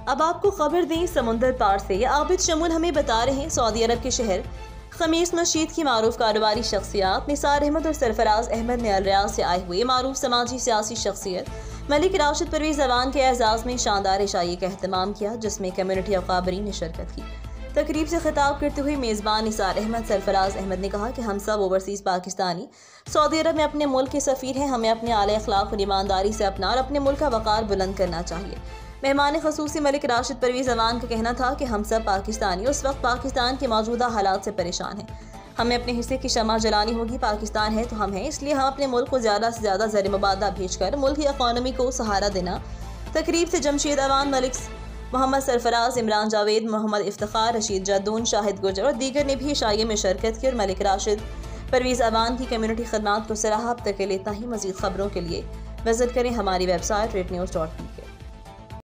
अब आपको खबर दें समुंदर पार से। आबिद शमून हमें बता रहे हैं सऊदी अरब के शहर खमीस मस्जिद की मारूफ कारोबारी शख्सियात निसार अहमद और सरफराज अहमद ने अल रियाद से आए हुए मारूफ समाजी सियासी शख्सियत मलिक राशिद परवीज़ अवान के एजाज़ में शानदार इशाई का अहतमाम किया, जिसमें कम्युनिटी अकाबरीन ने शिरकत की। तकरीब से खिताब करते हुए मेज़बान निसार अहमद सरफराज अहमद ने कहा कि हम सब ओवरसीज़ पाकिस्तानी सऊदी अरब में अपने मुल्क के सफ़ीर हैं। हमें अपने आला अखलाक और ईमानदारी से अपना और अपने मुल्क का वक़ार बुलंद करना चाहिए। मेहमान ख़ुसूसी मलिक राशिद परवीज़ अवान का कहना था कि हम सब पाकिस्तानी उस वक्त पाकिस्तान के मौजूदा हालात से परेशान हैं। हमें अपने हिस्से की शमा जलानी होगी। पाकिस्तान है तो हम हैं, इसलिए हम अपने मुल्क को ज़्यादा से ज़्यादा ज़र मुबादला भेजकर मुल्क की इकॉनमी को सहारा देना। तकरीब से जमशेद अवान, मलिक मोहम्मद सरफराज, इमरान जावेद, मोहम्मद इफ्तिखार, रशीद जद्दून, शाहिद गुजर और दीगर ने भी इशाइये में शिरकत की और मलिक राशिद परवीज़ अवान की कम्युनिटी खदमात को सराहा। अब तक के लिए इतना ही। मज़ीद खबरों के लिए विजिट करें हमारी वेबसाइट rednews.me।